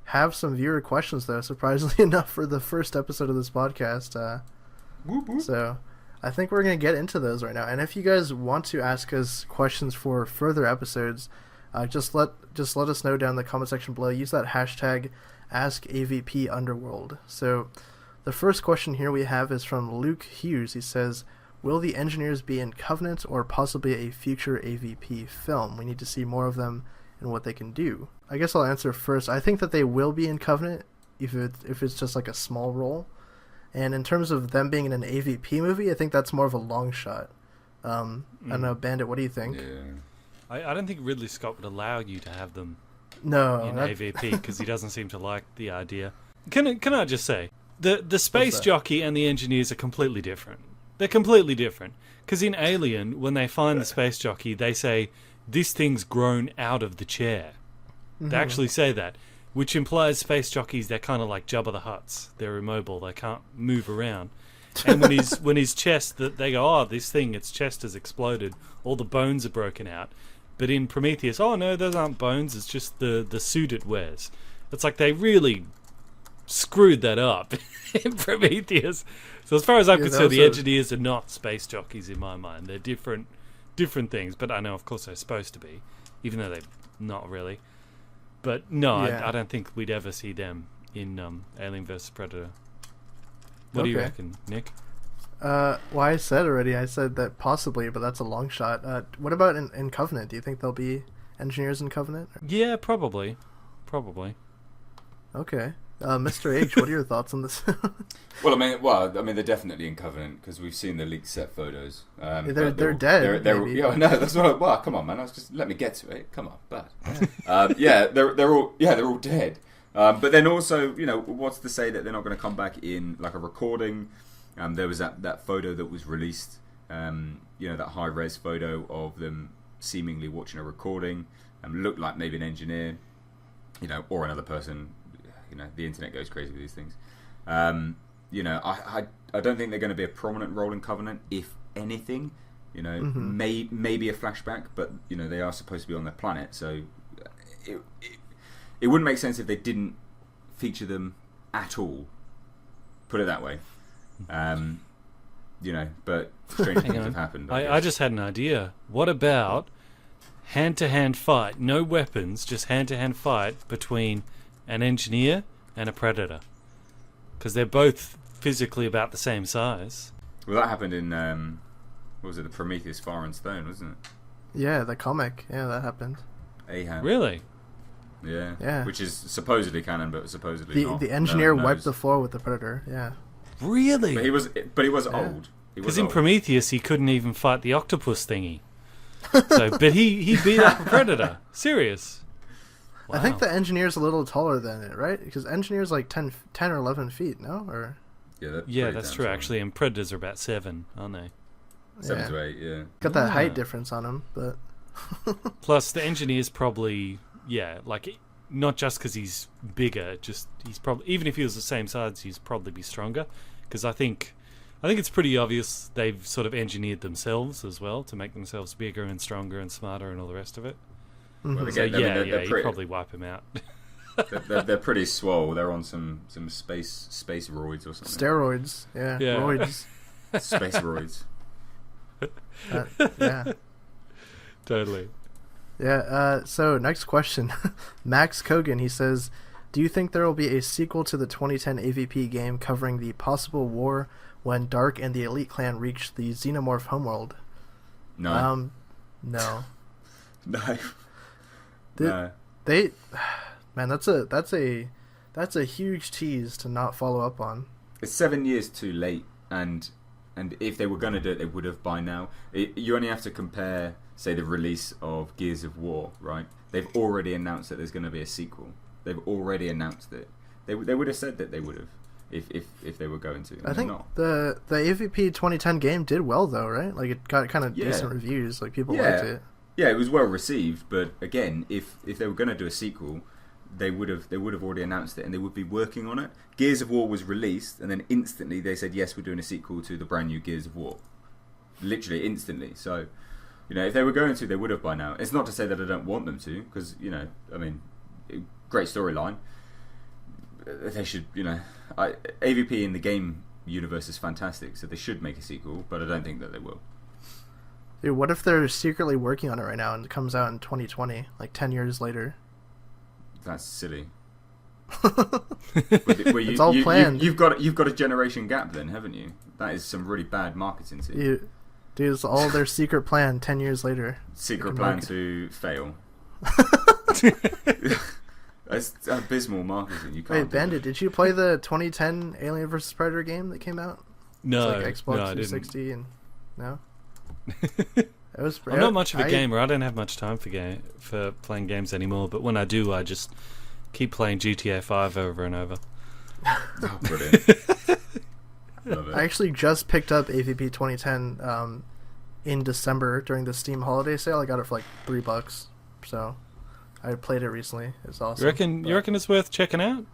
have some viewer questions, though, surprisingly enough, for the first episode of this podcast. Whoop, whoop. So I think we're going to get into those right now. And if you guys want to ask us questions for further episodes, just let us know down in the comment section below. Use that hashtag AskAVP Underworld. So the first question here we have is from Luke Hughes. He says, will the engineers be in Covenant or possibly a future AVP film? We need to see more of them and what they can do. I guess I'll answer first. I think that they will be in Covenant if it's just like a small role. And in terms of them being in an AVP movie, I think that's more of a long shot. I don't know, Bandit, what do you think? Yeah. I don't think Ridley Scott would allow you to have them No. in that- AVP because he doesn't seem to like the idea. Can I just say, the space that? jockey and the engineers are completely different. They're completely different. Because in Alien, when they find the space jockey, they say, "This thing's grown out of the chair." They actually say that, which implies space jockeys, they're kind of like Jabba the Hutts. They're immobile. They can't move around. And when his chest, they go, "Oh, this thing, its chest has exploded. All the bones are broken out." But in Prometheus, "Oh no, those aren't bones. It's just the suit it wears." It's like they really screwed that up in Prometheus. So as far as I'm concerned, the engineers are not space jockeys in my mind. They're different things. But I know, of course, they're supposed to be, even though they're not really. But no, Yeah. I don't think we'd ever see them in Alien vs Predator. What do you reckon, Nick? Well, I said that possibly, but that's a long shot. What about in Covenant? Do you think there'll be engineers in Covenant? Yeah, probably. Okay. Mr. H, what are your thoughts on this? Well, I mean, they're definitely in Covenant because we've seen the leaked set photos. They're dead. They're maybe. yeah, no, that's what. Well, come on, man. Just let me get to it. Come on, bud. They're all dead. But then also, what's to say that they're not going to come back in like a recording? There was that photo that was released. That high res photo of them seemingly watching a recording. Looked like maybe an engineer, or another person. The internet goes crazy with these things. I don't think they're going to be a prominent role in Covenant. If anything, maybe a flashback, but they are supposed to be on their planet, so it wouldn't make sense if they didn't feature them at all. Put it that way. But strange things have happened. I just had an idea. What about hand-to-hand fight? No weapons, just hand-to-hand fight between an engineer and a predator, because they're both physically about the same size. Well, that happened in what was it, the Prometheus Fire and Stone, wasn't it? Yeah, the comic. Yeah, that happened. Ahab. Really? Yeah. Which is supposedly canon, but supposedly not. The engineer No one wiped knows. the floor with the predator. Yeah. Really? But he was old. Because in Prometheus he couldn't even fight the octopus thingy. But he beat up a predator. Serious. Wow. I think the engineer's a little taller than it, right? Because engineer's like 10 or 11 feet, no? Or Yeah, that's true, actually. And predators are about 7, aren't they? 7 to 8, yeah. Got that height difference on him, but... Plus, the engineer's probably, not just because he's bigger, he's probably, even if he was the same size, he'd probably be stronger. Because I think it's pretty obvious they've sort of engineered themselves as well to make themselves bigger and stronger and smarter and all the rest of it. Well, So they're you'd pretty, probably wipe him out. they're pretty swole. They're on some space roids or something. Steroids, yeah. Roids. Space roids. Yeah. Totally. Yeah, so next question. Max Kogan, he says, do you think there will be a sequel to the 2010 AVP game covering the possible war when Dark and the Elite Clan reach the Xenomorph Homeworld? No. No. No. The They, man, that's a huge tease to not follow up on. It's 7 years too late, and if they were going to do it, they would have by now. You only have to compare, say, the release of Gears of War, right? They've already announced that there's going to be a sequel. They've already announced it. They would have said that they would have if they were going to. I think the AVP 2010 game did well though, right? Like it got kind of decent reviews. Like people liked it. Yeah, it was well received. But again, if they were going to do a sequel, they would have already announced it and they would be working on it. Gears of War was released, and then instantly they said, yes, we're doing a sequel to the brand new Gears of War. Literally instantly. So, if they were going to, they would have by now. It's not to say that I don't want them to, because great storyline. They should, AVP in the game universe is fantastic, so they should make a sequel, but I don't think that they will. Dude, what if they're secretly working on it right now and it comes out in 2020, like 10 years later? That's silly. It's all planned. You've got a generation gap then, haven't you? That is some really bad marketing. Dude, it's all their secret plan 10 years later. Secret plan to fail. That's abysmal marketing. You can't. Wait, Bandit, did you play the 2010 Alien vs Predator game that came out? No, it's like Xbox no, 360 and no. I'm not much of a gamer. I don't have much time for playing games anymore. But when I do, I just keep playing GTA 5 over and over. Oh, brilliant! Love it. I actually just picked up AVP 2010 in December during the Steam holiday sale. I got it for like $3, so I played it recently. It's awesome. You reckon it's worth checking out?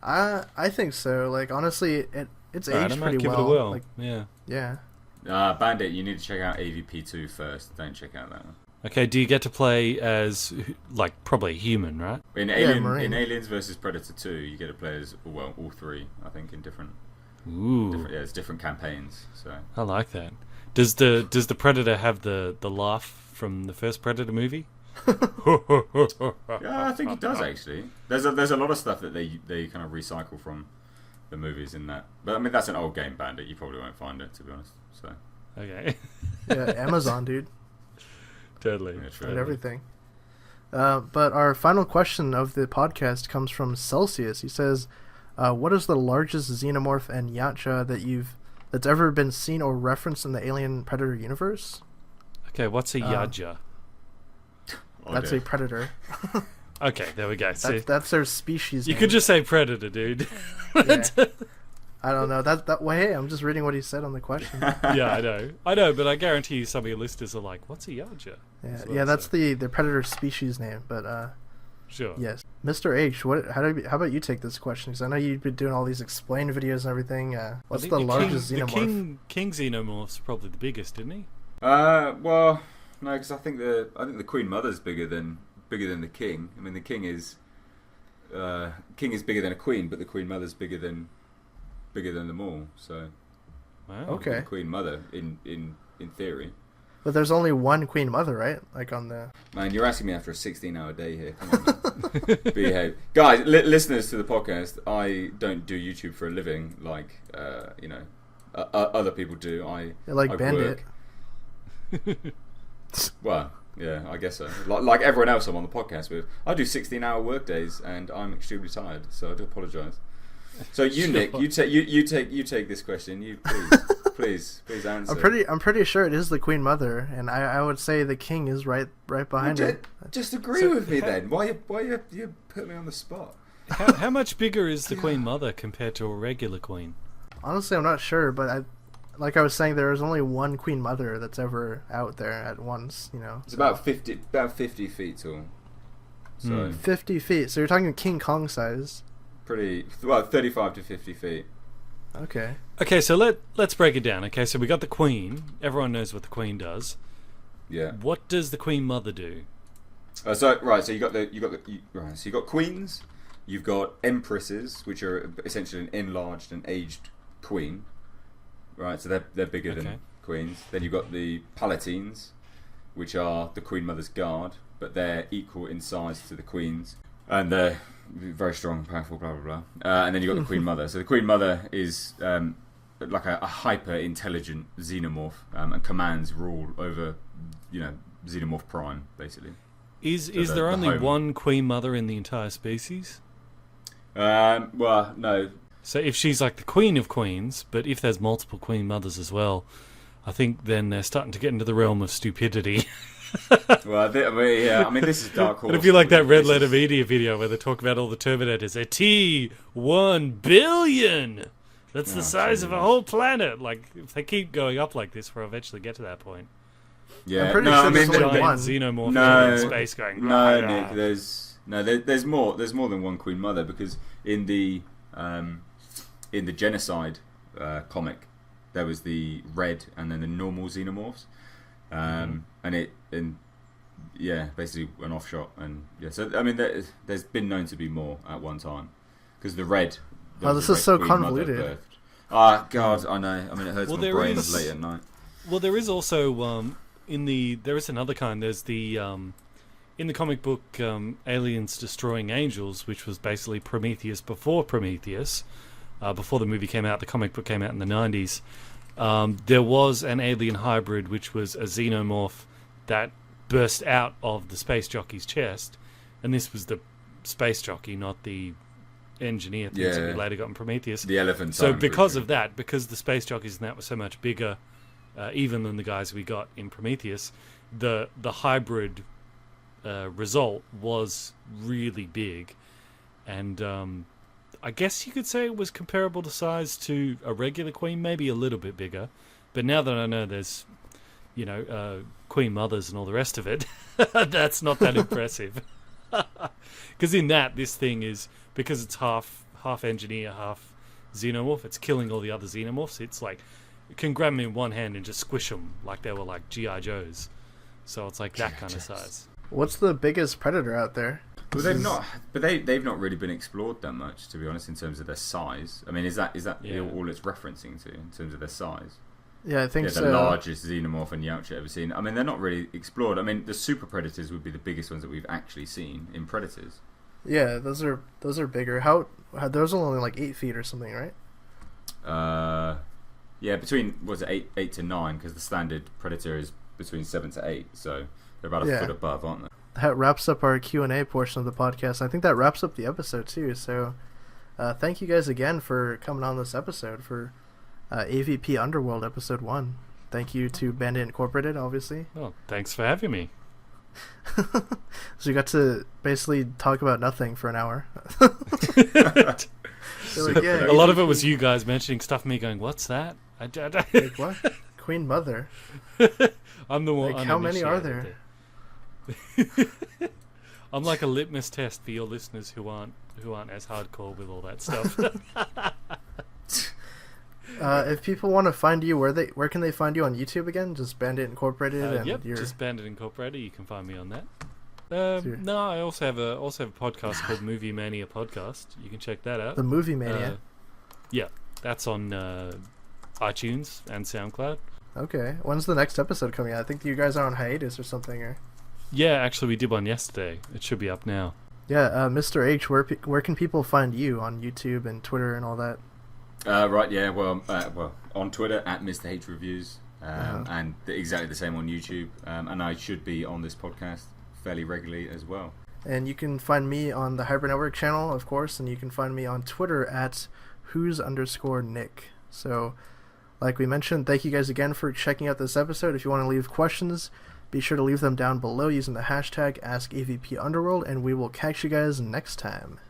I think so. Like honestly, it's aged I might pretty give well. It a whirl. Like, yeah. Bandit, you need to check out AVP 2 first. Don't check out that one. Okay, do you get to play as, like, probably a human, right? In Aliens vs Predator 2, you get to play as, all three, I think, in different... Ooh. It's different campaigns, so... I like that. Does the Predator have the laugh from the first Predator movie? Yeah, I think it does, actually. There's a lot of stuff that they kind of recycle from the movies in that. But, I mean, that's an old game, Bandit. You probably won't find it, to be honest. So. Okay. Yeah, Amazon, dude. Totally. Yeah, and everything. But our final question of the podcast comes from Celsius. He says, what is the largest xenomorph and yautja that's ever been seen or referenced in the Alien Predator universe? Okay, what's a yautja? That's a predator. Okay, there we go. That's their species name. You could just say predator, dude. Yeah. I don't know. Well, hey, I'm just reading what he said on the question. Yeah, I know, but I guarantee you some of your listeners are like, what's a yautja? Yeah, that's the predator species name, but sure. Yes. Mr. H, how about you take this question? Because I know you've been doing all these explain videos and everything. What's the largest xenomorph? The king xenomorph's probably the biggest, didn't he? Well, no, because I think the Queen Mother's bigger than the king. I mean, the king is bigger than a queen, but the Queen Mother's bigger than them all. So, wow. Okay. The Queen Mother in theory. But there's only one Queen Mother, right? Like on the... Man, you're asking me after a 16-hour day here. Come on, man. Behave. Guys, listeners to the podcast, I don't do YouTube for a living like, other people do. I Bandit. Well, yeah, I guess so. Like everyone else I'm on the podcast with. I do 16-hour work days, and I'm extremely tired, so I do apologise. So you, Nick, you take this question. You please answer. I'm pretty sure it is the Queen Mother, and I would say the king is right behind it. Just agree with me then. Why you put me on the spot? How much bigger is the Queen Mother compared to a regular queen? Honestly, I'm not sure, but like I was saying, there is only one Queen Mother that's ever out there at once. It's about 50 feet tall. So 50 feet. So you're talking King Kong size. 35 to 50 feet. Okay, so let's break it down. Okay, so we got the Queen. Everyone knows what the Queen does. Yeah. What does the Queen Mother do? So you got queens, you've got empresses, which are essentially an enlarged and aged queen. Right, so they're bigger than queens. Then you've got the palatines, which are the Queen Mother's guard, but they're equal in size to the queens, and they're very strong, powerful, blah blah blah. And then you've got the Queen Mother. So the Queen Mother is like a hyper intelligent xenomorph, and commands rule over, Xenomorph Prime, basically. Is there only one queen mother in the entire species? Well, no. So if she's like the queen of queens, but if there's multiple queen mothers as well, I think then they're starting to get into the realm of stupidity. Well, I mean, this is Dark Horse. But if you like that Red Letter Media video where they talk about all the Terminators, a T1 billion! That's the size of a whole planet! Like, if they keep going up like this, we'll eventually get to that point. Yeah, I'm pretty sure there's only one. Xenomorph in space going... No, Nick, there's more than one Queen Mother, because in the Genocide comic, there was the red and then the normal xenomorphs. Basically an offshot, and so I mean, there's been known to be more at one time, because the red. Oh, this is so convoluted. Ah, God, I know. I mean, it hurts my brain late at night. Well, there is also there is another kind. There's the in the comic book Aliens Destroying Angels, which was basically Prometheus before Prometheus. Before the movie came out, the comic book came out in the 90s. There was an alien hybrid, which was a xenomorph that burst out of the space jockey's chest, and this was the space jockey, not the engineer things that we later got in Prometheus. The elephant. So because of that, because the space jockeys and that were so much bigger, even than the guys we got in Prometheus, the hybrid result was really big, and I guess you could say it was comparable to size to a regular queen, maybe a little bit bigger. But now that I know there's, queen mothers and all the rest of it, that's not that impressive. Because in that, this thing is, because it's half engineer, half xenomorph, it's killing all the other xenomorphs. It's like, you can grab them in one hand and just squish them like they were like G.I. Joes. So it's like that kind of size. What's the biggest predator out there? Well, they've not really been explored that much, to be honest, in terms of their size. I mean, is that all it's referencing to in terms of their size? Yeah, I think so. The largest xenomorph and Yautja ever seen. I mean, they're not really explored. I mean, the super predators would be the biggest ones that we've actually seen in Predators. Yeah, those are bigger. How those are only like 8 feet or something, right? Yeah, between 8 to 9, because the standard Predator is between 7 to 8, so they're about a foot above, aren't they? That wraps up our Q&A portion of the podcast. I think that wraps up the episode too. So, thank you guys again for coming on this episode for AVP Underworld episode 1. Thank you to Bandit Incorporated, obviously. Oh, thanks for having me. So you got to basically talk about nothing for an hour. Like, a lot of it was you guys mentioning stuff, me going, "What's that?" Like, what? Queen Mother. I'm the one. Like, how many are there? I'm like a litmus test for your listeners who aren't as hardcore with all that stuff. If people want to find you, where can they find you on YouTube again? Just Bandit Incorporated and just Bandit Incorporated. You can find me on that. No, I also have a podcast called Movie Mania Podcast. You can check that out. The Movie Mania. Yeah, that's on iTunes and SoundCloud. Okay, when's the next episode coming out? I think you guys are on hiatus or something, or. Yeah, actually, we did one yesterday. It should be up now. Yeah, Mr. H, where can people find you on YouTube and Twitter and all that? Right, yeah, well, on Twitter at Mr. H Reviews, and exactly the same on YouTube, and I should be on this podcast fairly regularly as well. And you can find me on the Hybrid Network channel, of course, and you can find me on Twitter at who's_Nick. So, like we mentioned, thank you guys again for checking out this episode. If you want to leave questions, be sure to leave them down below using the hashtag AskAVP Underworld, and we will catch you guys next time.